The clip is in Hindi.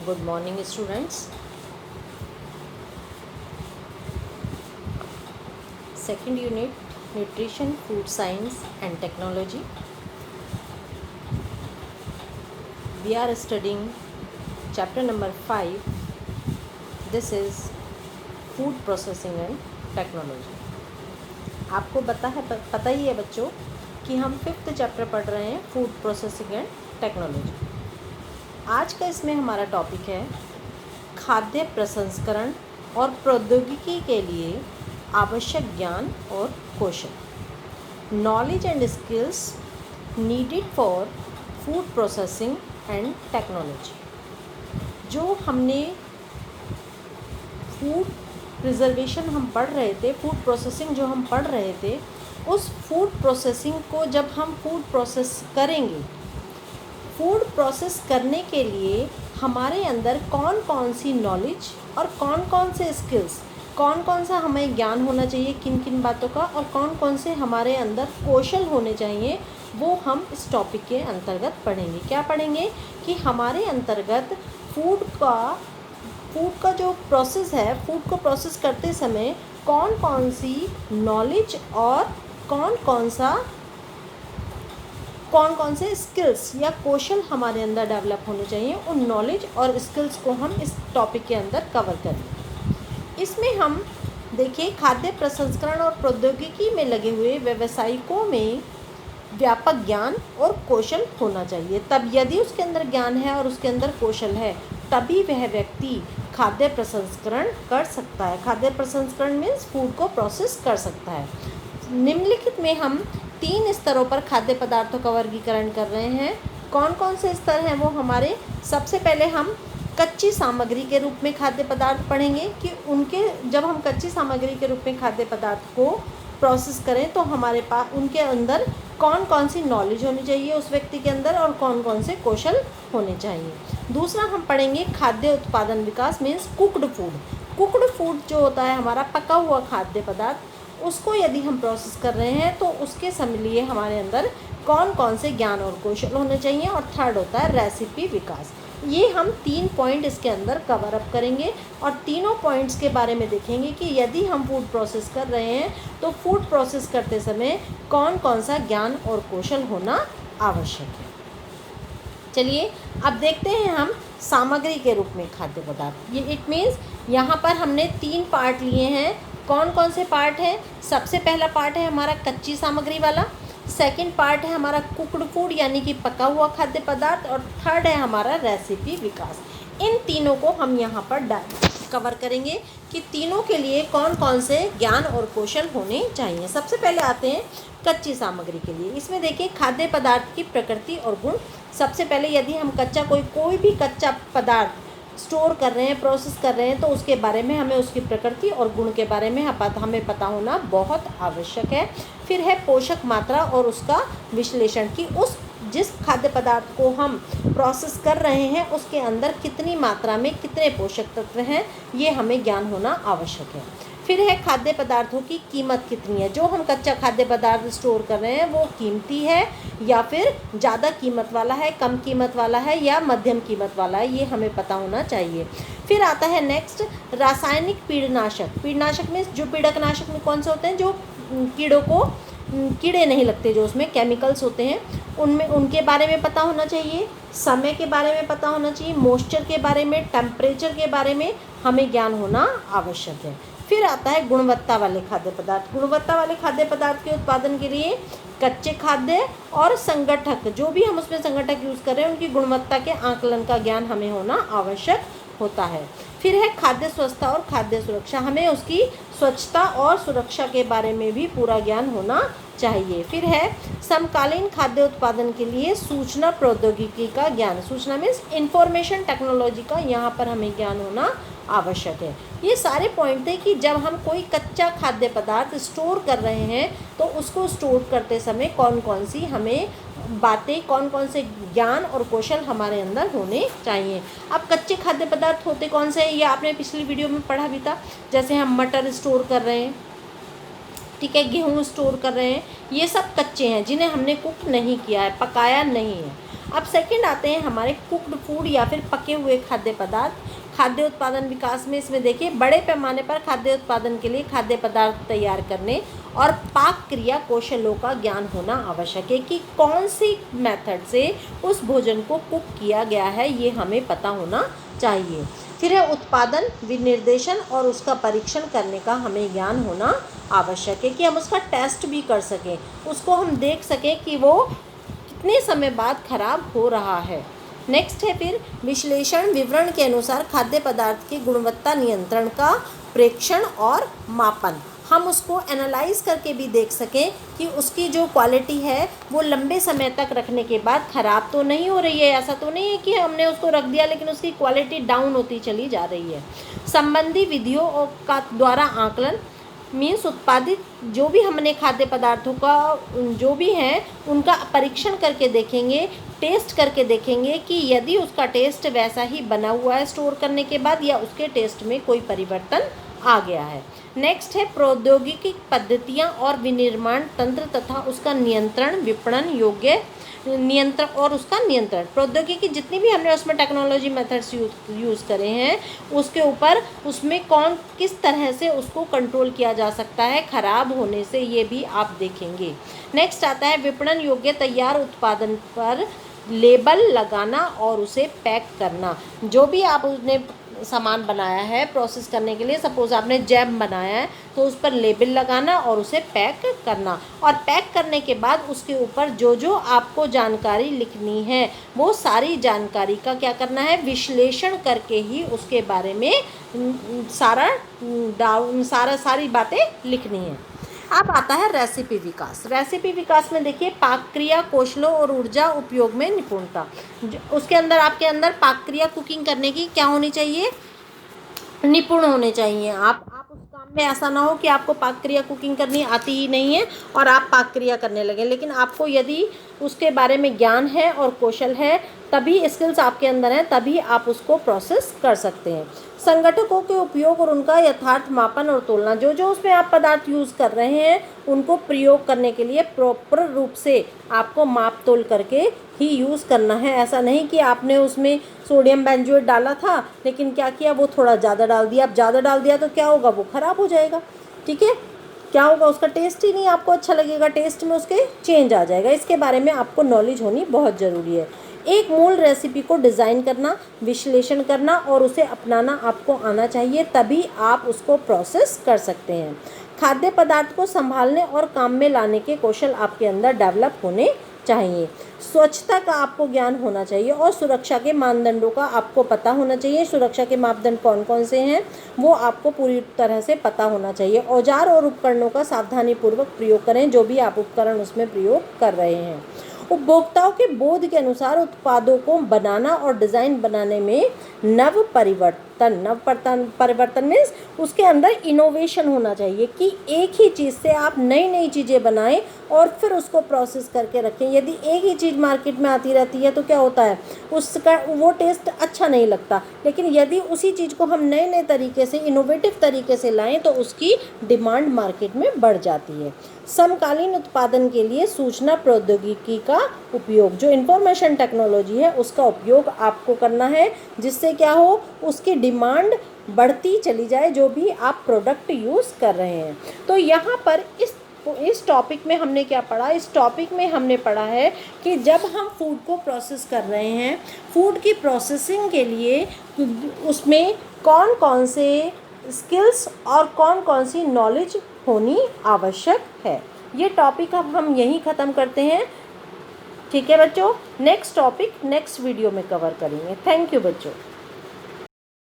Good morning, students. Second unit, Nutrition, Food Science and Technology. We are studying chapter number 5. This is Food Processing and Technology. आपको पता ही है बच्चों कि हम 5th चैप्टर पढ़ रहे हैं, फूड प्रोसेसिंग एंड टेक्नोलॉजी. आज का इसमें हमारा टॉपिक है खाद्य प्रसंस्करण और प्रौद्योगिकी के लिए आवश्यक ज्ञान और कौशल. Knowledge and skills needed for food processing and technology. जो हमने फूड प्रिजर्वेशन हम पढ़ रहे थे, फूड प्रोसेसिंग जो हम पढ़ रहे थे, उस फूड प्रोसेसिंग को जब हम फूड प्रोसेस करेंगे, फूड प्रोसेस करने के लिए हमारे अंदर कौन कौन सी नॉलेज और कौन कौन से स्किल्स, कौन कौन सा हमें ज्ञान होना चाहिए किन किन बातों का, और कौन कौन से हमारे अंदर कौशल होने चाहिए, वो हम इस टॉपिक के अंतर्गत पढ़ेंगे. क्या पढ़ेंगे कि हमारे अंतर्गत फूड का जो प्रोसेस है, फूड को प्रोसेस करते समय कौन कौन सी नॉलेज और कौन से स्किल्स या कौशल हमारे अंदर डेवलप होने चाहिए, उन नॉलेज और स्किल्स को हम इस टॉपिक के अंदर कवर करेंगे. इसमें हम देखिए, खाद्य प्रसंस्करण और प्रौद्योगिकी में लगे हुए व्यावसायिकों में व्यापक ज्ञान और कौशल होना चाहिए. तब यदि उसके अंदर ज्ञान है और उसके अंदर कौशल है, तभी वह व्यक्ति खाद्य प्रसंस्करण कर सकता है. खाद्य प्रसंस्करण मीन्स फूड को प्रोसेस कर सकता है. निम्नलिखित में हम 3 स्तरों पर खाद्य पदार्थों का वर्गीकरण कर रहे हैं. कौन कौन से स्तर हैं वो हमारे, सबसे पहले हम कच्ची सामग्री के रूप में खाद्य पदार्थ पढ़ेंगे कि जब हम कच्ची सामग्री के रूप में खाद्य पदार्थ को प्रोसेस करें तो हमारे पास उनके अंदर कौन कौन सी नॉलेज होनी चाहिए उस व्यक्ति के अंदर और कौन कौन से कौशल होने चाहिए. दूसरा हम पढ़ेंगे खाद्य उत्पादन विकास means cooked food. Cooked food जो होता है हमारा पका हुआ खाद्य पदार्थ, उसको यदि हम प्रोसेस कर रहे हैं तो उसके लिए हमारे अंदर कौन कौन से ज्ञान और कौशल होने चाहिए. और थर्ड होता है रेसिपी विकास. ये हम 3 पॉइंट इसके अंदर कवर अप करेंगे और तीनों पॉइंट्स के बारे में देखेंगे कि यदि हम फूड प्रोसेस कर रहे हैं तो फूड प्रोसेस करते समय कौन कौन सा ज्ञान और कौशल होना आवश्यक है. चलिए अब देखते हैं हम सामग्री के रूप में खाद्य पदार्थ. ये इट मीन्स यहाँ पर हमने 3 पार्ट लिए हैं. कौन कौन से पार्ट हैं? सबसे पहला पार्ट है हमारा कच्ची सामग्री वाला, सेकंड पार्ट है हमारा कुक्ड फूड यानी कि पका हुआ खाद्य पदार्थ, और थर्ड है हमारा रेसिपी विकास. इन तीनों को हम यहाँ पर कवर करेंगे कि तीनों के लिए कौन कौन से ज्ञान और कौशल होने चाहिए. सबसे पहले आते हैं कच्ची सामग्री के लिए. इसमें देखिए खाद्य पदार्थ की प्रकृति और गुण. सबसे पहले यदि हम कोई भी कच्चा पदार्थ स्टोर कर रहे हैं, प्रोसेस कर रहे हैं, तो उसके बारे में हमें उसकी प्रकृति और गुण के बारे में हमें पता होना बहुत आवश्यक है. फिर है पोषक मात्रा और उसका विश्लेषण कि जिस खाद्य पदार्थ को हम प्रोसेस कर रहे हैं उसके अंदर कितनी मात्रा में कितने पोषक तत्व हैं, ये हमें ज्ञान होना आवश्यक है. फिर है खाद्य पदार्थों की कीमत कितनी है. जो हम कच्चा खाद्य पदार्थ स्टोर कर रहे हैं वो कीमती है या फिर ज़्यादा कीमत वाला है, कम कीमत वाला है या मध्यम कीमत वाला है, ये हमें पता होना चाहिए. फिर आता है नेक्स्ट रासायनिक कीटनाशक में जो पीड़कनाशक में कौन से होते हैं, जो कीड़े नहीं लगते, जो उसमें केमिकल्स होते हैं, उनके बारे में पता होना चाहिए. समय के बारे में पता होना चाहिए, मॉइस्चर के बारे में, टेम्परेचर के बारे में हमें ज्ञान होना आवश्यक है. फिर आता है गुणवत्ता वाले खाद्य पदार्थ. गुणवत्ता वाले खाद्य पदार्थ के उत्पादन के लिए कच्चे खाद्य और संगठक, जो भी हम उसमें संगठक यूज़ कर रहे हैं, उनकी गुणवत्ता के आकलन का ज्ञान हमें होना आवश्यक होता है. फिर है खाद्य स्वच्छता और खाद्य सुरक्षा. हमें उसकी स्वच्छता और सुरक्षा के बारे में भी पूरा ज्ञान होना चाहिए. फिर है समकालीन खाद्य उत्पादन के लिए सूचना प्रौद्योगिकी का ज्ञान. सूचना मीन्स इंफॉर्मेशन टेक्नोलॉजी का यहाँ पर हमें ज्ञान होना आवश्यक है. ये सारे पॉइंट थे कि जब हम कोई कच्चा खाद्य पदार्थ स्टोर कर रहे हैं तो उसको स्टोर करते समय कौन कौन सी हमें बातें, कौन कौन से ज्ञान और कौशल हमारे अंदर होने चाहिए. अब कच्चे खाद्य पदार्थ होते कौन से हैं, ये आपने पिछली वीडियो में पढ़ा भी था. जैसे हम मटर स्टोर कर रहे हैं, ठीक है, गेहूँ स्टोर कर रहे हैं, ये सब कच्चे हैं जिन्हें हमने कुक नहीं किया है, पकाया नहीं है. अब सेकंड आते हैं हमारे कुक्ड फूड या फिर पके हुए खाद्य पदार्थ। खाद्य उत्पादन विकास में इसमें देखिए बड़े पैमाने पर खाद्य उत्पादन के लिए खाद्य पदार्थ तैयार करने और पाक क्रिया कौशलों का ज्ञान होना आवश्यक है कि कौन सी मेथड से उस भोजन को कुक किया गया है, ये हमें पता होना चाहिए। फिर है उत्पादन, विनिर्देशन और उसका परीक्षण करने का हमें ज्ञान होना आवश्यक है कि हम उसका टेस्ट भी कर सकें, उसको हम देख सकें कि वो कितने समय बाद खराब हो रहा है। नेक्स्ट है फिर विश्लेषण, विवरण के अनुसार खाद्य पदार्थ की गुणवत्ता नियंत्रण का प्रेक्षण और मापन। हम उसको एनालाइज करके भी देख सकें कि उसकी जो क्वालिटी है वो लंबे समय तक रखने के बाद ख़राब तो नहीं हो रही है। ऐसा तो नहीं है कि हमने उसको रख दिया लेकिन उसकी क्वालिटी डाउन होती चली जा रही है। संबंधी विधियों का द्वारा आकलन मीन्स उत्पादित जो भी हमने खाद्य पदार्थों का जो भी हैं उनका परीक्षण करके देखेंगे, टेस्ट करके देखेंगे कि यदि उसका टेस्ट वैसा ही बना हुआ है स्टोर करने के बाद या उसके टेस्ट में कोई परिवर्तन आ गया है। नेक्स्ट है प्रौद्योगिकी पद्धतियाँ और विनिर्माण तंत्र तथा उसका नियंत्रण, विपणन योग्य नियंत्रण और उसका नियंत्रण। प्रौद्योगिकी जितनी भी हमने उसमें टेक्नोलॉजी मेथड्स यूज़ करे हैं उसके ऊपर उसमें कौन किस तरह से उसको कंट्रोल किया जा सकता है ख़राब होने से, ये भी आप देखेंगे। नेक्स्ट आता है विपणन योग्य तैयार उत्पादन पर लेबल लगाना और उसे पैक करना। जो भी आप उसने सामान बनाया है प्रोसेस करने के लिए, सपोज़ आपने जैम बनाया है तो उस पर लेबल लगाना और उसे पैक करना, और पैक करने के बाद उसके ऊपर जो जो आपको जानकारी लिखनी है वो सारी जानकारी का क्या करना है, विश्लेषण करके ही उसके बारे में सारी बातें लिखनी है। अब आता है रेसिपी विकास। रेसिपी विकास में देखिए पाक क्रिया कौशलों और ऊर्जा उपयोग में निपुणता। उसके अंदर आपके अंदर पाक क्रिया कुकिंग करने की क्या होनी चाहिए, निपुण होने चाहिए। आप उस काम में ऐसा ना हो कि आपको पाक क्रिया कुकिंग करनी आती ही नहीं है और आप पाक क्रिया करने लगे, लेकिन आपको यदि उसके बारे में ज्ञान है और कौशल है, तभी स्किल्स आपके अंदर हैं, तभी आप उसको प्रोसेस कर सकते हैं। संगठकों के उपयोग और उनका यथार्थ मापन और तुलना। जो जो उसमें आप पदार्थ यूज़ कर रहे हैं उनको प्रयोग करने के लिए प्रॉपर रूप से आपको माप तोल करके ही यूज़ करना है। ऐसा नहीं कि आपने उसमें सोडियम बेंजोएट डाला था लेकिन क्या किया, वो थोड़ा ज़्यादा डाल दिया। अब ज़्यादा डाल दिया तो क्या होगा, वो ख़राब हो जाएगा। ठीक है, क्या होगा, उसका टेस्ट ही नहीं आपको अच्छा लगेगा, टेस्ट में उसके चेंज आ जाएगा। इसके बारे में आपको नॉलेज होनी बहुत ज़रूरी है। एक मूल रेसिपी को डिज़ाइन करना, विश्लेषण करना और उसे अपनाना आपको आना चाहिए, तभी आप उसको प्रोसेस कर सकते हैं। खाद्य पदार्थ को संभालने और काम में लाने के कौशल आपके अंदर डेवलप होने चाहिए। स्वच्छता का आपको ज्ञान होना चाहिए और सुरक्षा के मानदंडों का आपको पता होना चाहिए। सुरक्षा के मापदंड कौन कौन से हैं वो आपको पूरी तरह से पता होना चाहिए। औजार और उपकरणों का सावधानीपूर्वक प्रयोग करें, जो भी आप उपकरण उसमें प्रयोग कर रहे हैं। उपभोक्ताओं के बोध के अनुसार उत्पादों को बनाना और डिज़ाइन बनाने में नव परिवर्तन मीन्स उसके अंदर इनोवेशन होना चाहिए कि एक ही चीज़ से आप नई नई चीज़ें बनाएं और फिर उसको प्रोसेस करके रखें। यदि एक ही चीज़ मार्केट में आती रहती है तो क्या होता है, उसका वो टेस्ट अच्छा नहीं लगता। लेकिन यदि उसी चीज़ को हम नए नए तरीके से, इनोवेटिव तरीके से लाएं तो उसकी डिमांड मार्केट में बढ़ जाती है। समकालीन उत्पादन के लिए सूचना प्रौद्योगिकी का उपयोग, जो इंफॉर्मेशन टेक्नोलॉजी है उसका उपयोग आपको करना है, जिससे क्या हो, उसकी डिमांड बढ़ती चली जाए जो भी आप प्रोडक्ट यूज़ कर रहे हैं। तो यहाँ पर इस टॉपिक में हमने क्या पढ़ा, इस टॉपिक में हमने पढ़ा है कि जब हम फूड को प्रोसेस कर रहे हैं, फूड की प्रोसेसिंग के लिए उसमें कौन कौन से स्किल्स और कौन कौन सी नॉलेज होनी आवश्यक है। ये टॉपिक अब हम यहीं ख़त्म करते हैं। ठीक है बच्चों, नेक्स्ट टॉपिक नेक्स्ट वीडियो में कवर करेंगे। थैंक यू बच्चों।